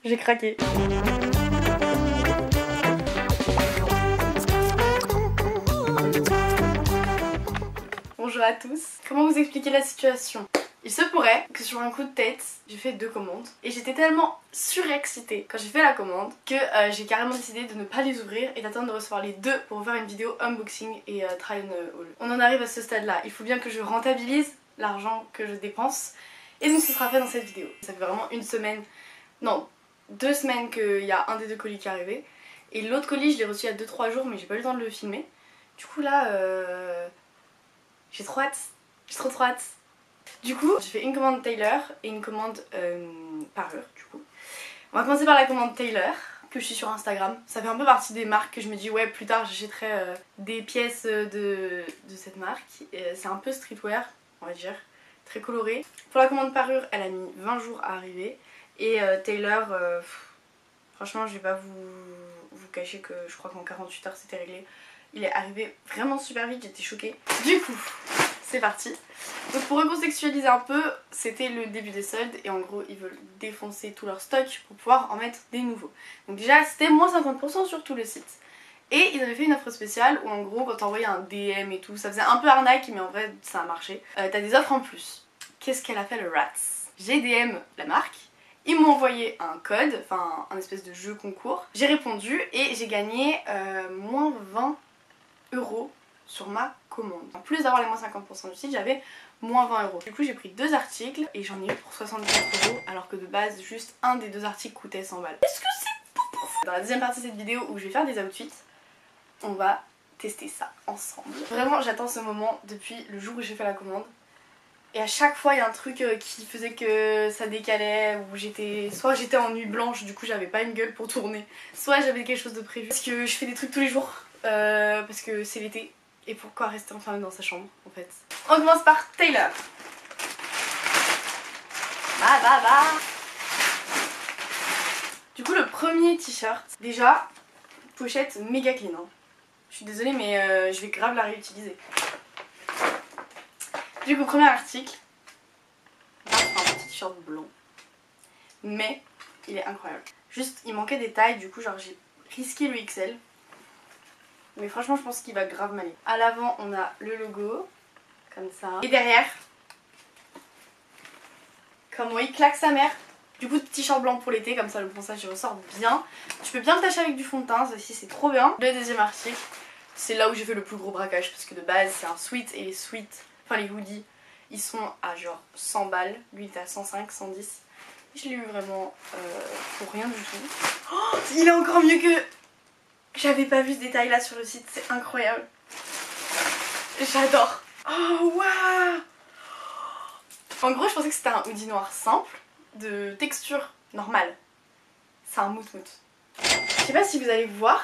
J'ai craqué. Bonjour à tous. Comment vous expliquer la situation? Il se pourrait que sur un coup de tête, j'ai fait 2 commandes et j'étais tellement surexcitée quand j'ai fait la commande que j'ai carrément décidé de ne pas les ouvrir et d'attendre de recevoir les 2 pour faire une vidéo unboxing et try on haul. On en arrive à ce stade là, il faut bien que je rentabilise l'argent que je dépense et donc ce sera fait dans cette vidéo. Ça fait vraiment une semaine, non 2 semaines qu'il y a un des 2 colis qui est arrivé et l'autre colis je l'ai reçu il y a 2-3 jours mais j'ai pas eu le temps de le filmer. Du coup là j'ai trop hâte, j'ai trop hâte. Du coup, j'ai fait une commande Taylor et une commande Parure du coup. On va commencer par la commande Taylor que je suis sur Instagram. Ça fait un peu partie des marques que je me dis ouais plus tard j'achèterai des pièces de cette marque. C'est un peu streetwear on va dire, très coloré. Pour la commande Parure elle a mis 20 jours à arriver et Taylor, franchement je vais pas vous cacher que je crois qu'en 48 heures c'était réglé. Il est arrivé vraiment super vite, j'étais choquée. Du coup, c'est parti. Donc pour recontextualiser un peu, c'était le début des soldes et en gros ils veulent défoncer tout leur stock pour pouvoir en mettre des nouveaux. Donc déjà c'était moins 50% sur tout le site. Et ils avaient fait une offre spéciale où en gros quand t'envoyais un DM et tout, ça faisait un peu arnaque mais en vrai ça a marché. T'as des offres en plus. Qu'est-ce qu'elle a fait le Rats? J'ai DM la marque. Ils m'ont envoyé un code, enfin un espèce de jeu concours. J'ai répondu et j'ai gagné moins 20 € sur ma commande. En plus d'avoir les moins 50% du site, j'avais moins 20 €. Du coup j'ai pris 2 articles et j'en ai eu pour 64 € alors que de base juste un des 2 articles coûtait 100 balles. Est-ce que c'est tout pour vous? Dans la deuxième partie de cette vidéo où je vais faire des outfits, on va tester ça ensemble. Vraiment j'attends ce moment depuis le jour où j'ai fait la commande. Et à chaque fois il y a un truc qui faisait que ça décalait, ou soit j'étais en nuit blanche, du coup j'avais pas une gueule pour tourner, soit j'avais quelque chose de prévu. Parce que je fais des trucs tous les jours, parce que c'est l'été. Et pourquoi rester enfermé dans sa chambre en fait. On commence par Taylor. Du coup le premier t-shirt, déjà pochette méga clean hein. Je suis désolée mais je vais grave la réutiliser. Du coup premier article, c'est un petit t-shirt blanc. Mais il est incroyable. Juste il manquait des tailles, du coup genre j'ai risqué le XL. Mais franchement je pense qu'il va grave m'aller. À l'avant on a le logo, comme ça. Et derrière, comment il claque sa mère. Du coup t-shirt blanc pour l'été, comme ça le ponçage il ressort bien. Tu peux bien le tâcher avec du fond de teint, ça aussi c'est trop bien. Le deuxième article, c'est là où j'ai fait le plus gros braquage. Parce que de base c'est un sweat et les sweats, enfin les hoodies, ils sont à genre 100 balles. Lui il était à 105, 110. Je l'ai eu vraiment pour rien du tout. Oh, il est encore mieux que... J'avais pas vu ce détail là sur le site, c'est incroyable. J'adore. Oh waouh. En gros je pensais que c'était un hoodie noir simple, de texture normale. C'est un mout-mout. Je sais pas si vous allez voir,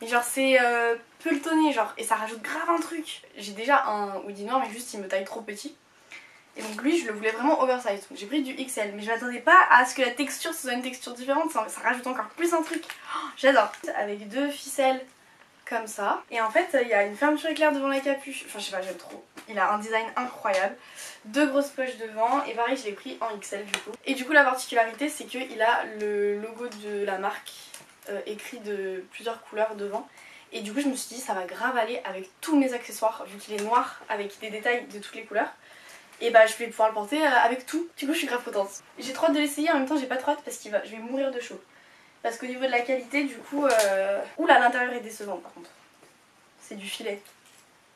mais genre c'est pelotonné genre, et ça rajoute grave un truc. J'ai déjà un hoodie noir mais juste il me taille trop petit. Et donc lui je le voulais vraiment oversize, donc j'ai pris du XL, mais je m'attendais pas à ce que la texture ce soit une texture différente, ça rajoute encore plus un truc. Oh, j'adore. Avec 2 ficelles comme ça, et en fait il y a une fermeture éclair devant la capuche, enfin je sais pas, j'aime trop. Il a un design incroyable, 2 grosses poches devant, et pareil je l'ai pris en XL du coup. Et du coup la particularité c'est qu'il a le logo de la marque écrit de plusieurs couleurs devant. Et du coup je me suis dit ça va grave aller avec tous mes accessoires, vu qu'il est noir avec des détails de toutes les couleurs. Et bah je vais pouvoir le porter avec tout. Du coup je suis grave contente. J'ai trop hâte de l'essayer, en même temps j'ai pas trop hâte parce que je vais mourir de chaud. Parce qu'au niveau de la qualité du coup... Oula l'intérieur est décevant par contre. C'est du filet.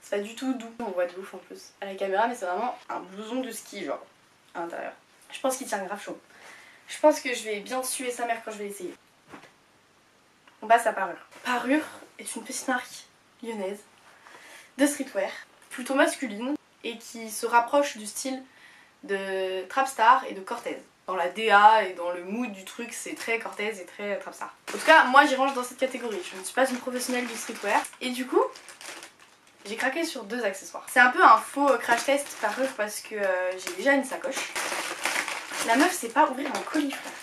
C'est pas du tout doux. On voit de ouf en plus à la caméra, mais c'est vraiment un blouson de ski genre à l'intérieur. Je pense qu'il tient grave chaud. Je pense que je vais bien suer sa mère quand je vais l'essayer. On passe à Parure. Parure est une petite marque lyonnaise de streetwear, plutôt masculine, et qui se rapproche du style de Trapstar et de Cortez. Dans la DA et dans le mood du truc, c'est très Cortez et très Trapstar. En tout cas, moi j'y range dans cette catégorie. Je ne suis pas une professionnelle du streetwear. Et du coup, j'ai craqué sur 2 accessoires. C'est un peu un faux crash test Parure parce que j'ai déjà une sacoche. La meuf sait pas ouvrir un colis, frère.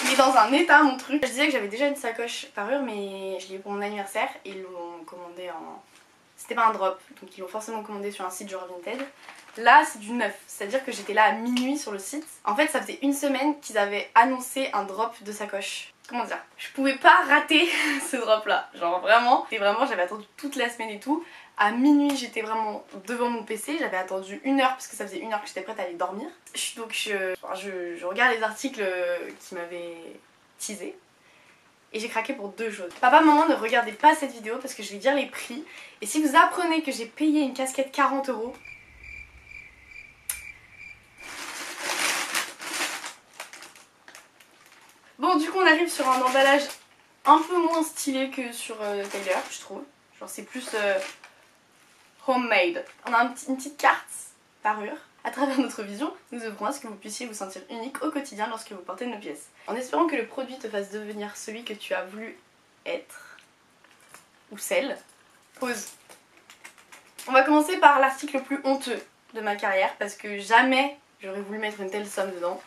Il est dans un état mon truc. Je disais que j'avais déjà une sacoche Parure, mais je l'ai eu pour mon anniversaire et ils l'ont commandé en... C'était pas un drop, donc ils l'ont forcément commandé sur un site genre Vinted. Là c'est du neuf, c'est-à-dire que j'étais là à minuit sur le site. En fait ça faisait une semaine qu'ils avaient annoncé un drop de sacoche. Comment dire, je pouvais pas rater ce drop là, genre vraiment, et vraiment j'avais attendu toute la semaine et tout. À minuit j'étais vraiment devant mon PC, j'avais attendu 1 heure parce que ça faisait 1 heure que j'étais prête à aller dormir. Donc je regarde les articles qui m'avaient teasé. Et j'ai craqué pour 2 choses. Papa, maman, ne regardez pas cette vidéo parce que je vais dire les prix. Et si vous apprenez que j'ai payé une casquette 40 €, bon, du coup, on arrive sur un emballage un peu moins stylé que sur Taylor, je trouve. Genre, c'est plus homemade. On a une petite carte parure. À travers notre vision, nous œuvrons à ce que vous puissiez vous sentir unique au quotidien lorsque vous portez nos pièces. En espérant que le produit te fasse devenir celui que tu as voulu être. Ou celle. Pause. On va commencer par l'article le plus honteux de ma carrière parce que jamais j'aurais voulu mettre une telle somme dedans.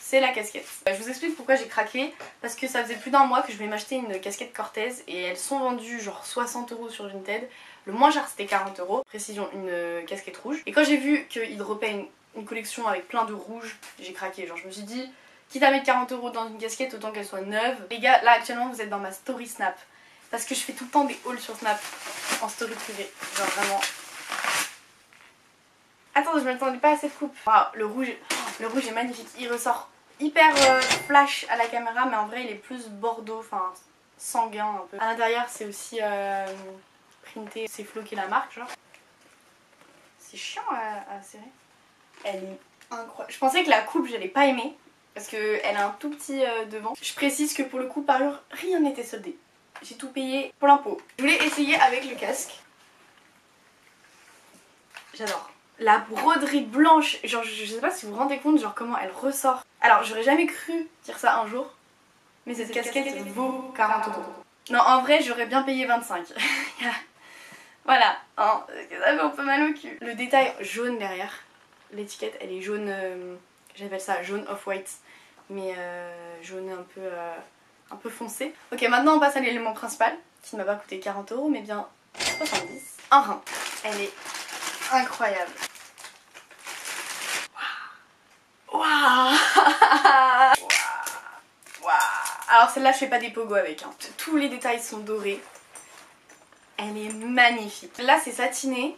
C'est la casquette. Je vous explique pourquoi j'ai craqué. Parce que ça faisait plus d'1 mois que je voulais m'acheter une casquette Cortez et elles sont vendues genre 60 € sur Vinted. Le moins cher c'était 40 €. Précision, une casquette rouge. Et quand j'ai vu qu'ils droppaient une collection avec plein de rouges, j'ai craqué. Genre je me suis dit, quitte à mettre 40 € dans une casquette, autant qu'elle soit neuve. Les gars, là actuellement vous êtes dans ma story Snap. Parce que je fais tout le temps des hauls sur Snap en story privée. Genre vraiment. Attends, je m'attendais pas à cette coupe. Wow, le rouge est magnifique. Il ressort hyper flash à la caméra, mais en vrai il est plus bordeaux, enfin sanguin un peu. À l'intérieur c'est aussi printé, c'est floqué la marque genre. C'est chiant à serrer. Elle est incroyable. Je pensais que la coupe j'allais pas aimer parce qu'elle a un tout petit devant. Je précise que pour le coup parure rien n'était soldé. J'ai tout payé pour l'impôt. Je voulais essayer avec le casque. J'adore. La broderie blanche, genre je sais pas si vous vous rendez compte genre comment elle ressort. Alors j'aurais jamais cru dire ça un jour, mais cette casquette vaut 40 €. Non en vrai j'aurais bien payé 25. Voilà, hein, ça fait un peu mal au cul. Le détail jaune derrière, l'étiquette elle est jaune, j'appelle ça jaune off-white, mais jaune un peu foncé. Ok maintenant on passe à l'élément principal, qui ne m'a pas coûté 40 € mais bien 70. Un rein, elle est incroyable. Waouh. Alors celle-là je fais pas des pogos avec, hein. Tous les détails sont dorés. Elle est magnifique. Là c'est satiné,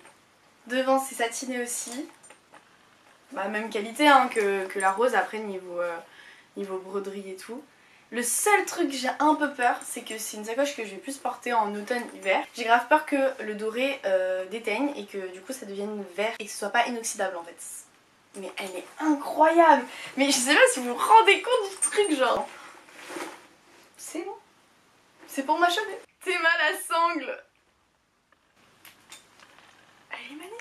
devant c'est satiné aussi. Bah même qualité hein, que la rose après niveau broderie et tout. Le seul truc que j'ai un peu peur, c'est que c'est une sacoche que je vais plus porter en automne-hiver. J'ai grave peur que le doré déteigne et que du coup ça devienne vert et que ce soit pas inoxydable en fait. Mais elle est incroyable. Mais je sais pas si vous vous rendez compte du truc genre. C'est bon. C'est pour m'achever. C'est mal à sangle. Elle est magnifique.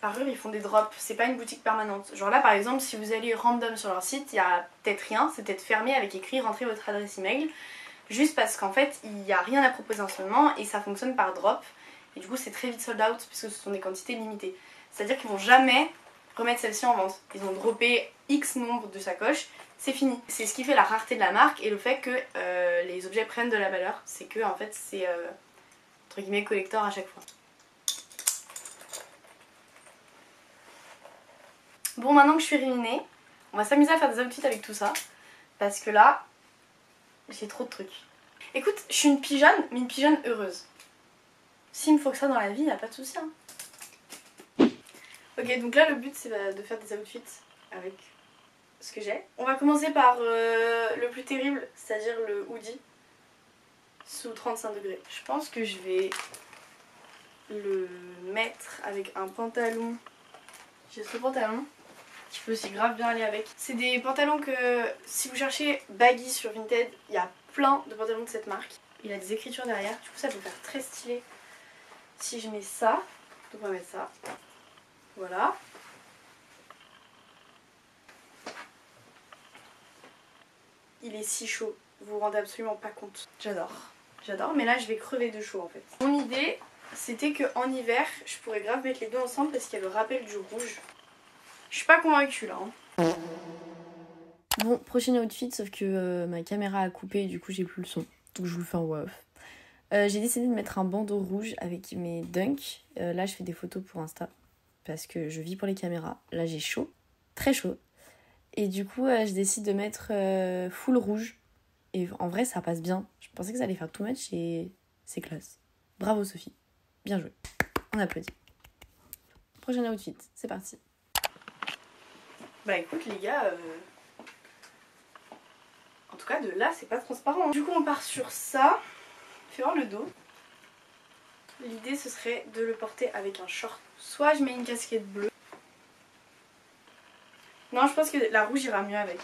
Parure ils font des drops, c'est pas une boutique permanente. Genre là par exemple si vous allez random sur leur site, il y a peut-être rien, c'est peut-être fermé avec écrit rentrez votre adresse email. Juste parce qu'en fait il n'y a rien à proposer en ce moment et ça fonctionne par drop. Et du coup c'est très vite sold out puisque ce sont des quantités limitées. C'est-à-dire qu'ils vont jamais remettre celle-ci en vente. Ils ont droppé X nombre de sacoches, c'est fini. C'est ce qui fait la rareté de la marque et le fait que les objets prennent de la valeur. C'est que en fait c'est entre guillemets collector à chaque fois. Bon maintenant que je suis réunie, on va s'amuser à faire des outfits avec tout ça. Parce que là, j'ai trop de trucs. Écoute, je suis une pigeonne, mais une pigeonne heureuse. S'il me faut que ça dans la vie, y a pas de souci. Hein. Ok, donc là le but c'est de faire des outfits avec ce que j'ai. On va commencer par le plus terrible, c'est-à-dire le hoodie sous 35 degrés. Je pense que je vais le mettre avec un pantalon. J'ai ce pantalon qui peut aussi grave bien aller avec. C'est des pantalons que si vous cherchez baggy sur Vinted, il y a plein de pantalons de cette marque. Il a des écritures derrière, du coup ça peut faire très stylé si je mets ça. Donc on va mettre ça. Voilà. Il est si chaud, vous vous rendez absolument pas compte. J'adore. J'adore, mais là je vais crever de chaud en fait. Mon idée, c'était qu'en hiver, je pourrais grave mettre les deux ensemble parce qu'il y a le rappel du rouge. Je suis pas convaincue là. Hein. Bon, prochain outfit, sauf que ma caméra a coupé et du coup j'ai plus le son. Donc je vous le fais en voix off. J'ai décidé de mettre un bandeau rouge avec mes dunks. Là je fais des photos pour Insta. parce que je vis pour les caméras. Là j'ai chaud, très chaud. Et du coup je décide de mettre full rouge. Et en vrai ça passe bien. Je pensais que ça allait faire too much et c'est classe. Bravo Sophie, bien joué. On applaudit. Prochain outfit, c'est parti. Bah écoute les gars, en tout cas de là c'est pas transparent. Du coup on part sur ça. Fais voir le dos. L'idée ce serait de le porter avec un short. Soit je mets une casquette bleue. Non, je pense que la rouge ira mieux avec.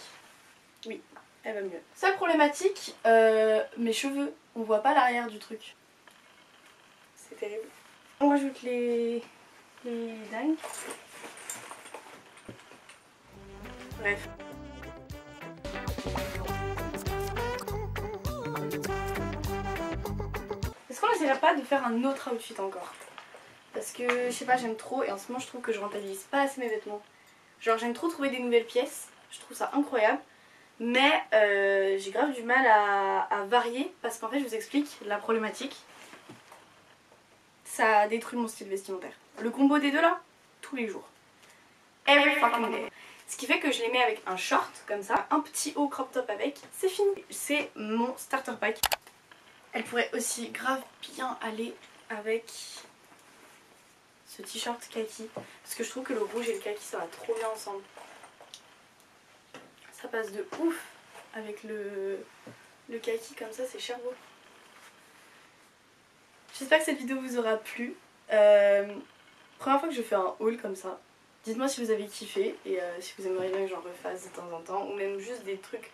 Oui, elle va mieux. Seule problématique, mes cheveux. On voit pas l'arrière du truc. C'est terrible. On rajoute les dingues. Bref. Est-ce qu'on n'essaierait pas de faire un autre outfit encore? Parce que je sais pas, j'aime trop et en ce moment je trouve que je rentabilise pas assez mes vêtements. Genre j'aime trop trouver des nouvelles pièces, je trouve ça incroyable. Mais j'ai grave du mal à varier parce qu'en fait je vous explique la problématique. Ça détruit mon style vestimentaire. Le combo des deux là, tous les jours. Every fucking day. Ce qui fait que je les mets avec un short comme ça, un petit haut crop top avec, c'est fini. C'est mon starter pack. Elle pourrait aussi grave bien aller avec ce t-shirt kaki. Parce que je trouve que le rouge et le kaki ça va trop bien ensemble. Ça passe de ouf avec le kaki comme ça, c'est Cherbourg. J'espère que cette vidéo vous aura plu. Première fois que je fais un haul comme ça. Dites-moi si vous avez kiffé et si vous aimeriez bien que j'en refasse de temps en temps. Ou même juste des trucs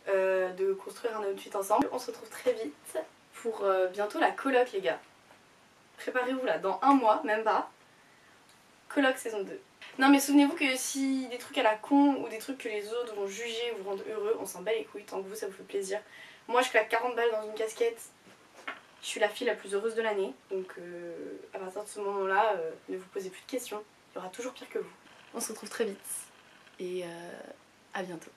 de construire un outfit ensemble. On se retrouve très vite pour bientôt la coloc les gars. Préparez-vous là, dans un mois, même pas. Coloc saison 2. Non mais souvenez-vous que si des trucs à la con ou des trucs que les autres vont juger vous rendent heureux, on s'en bat les couilles tant que vous ça vous fait plaisir. Moi je claque 40 balles dans une casquette, je suis la fille la plus heureuse de l'année. Donc à partir de ce moment là, ne vous posez plus de questions, il y aura toujours pire que vous. On se retrouve très vite et à bientôt.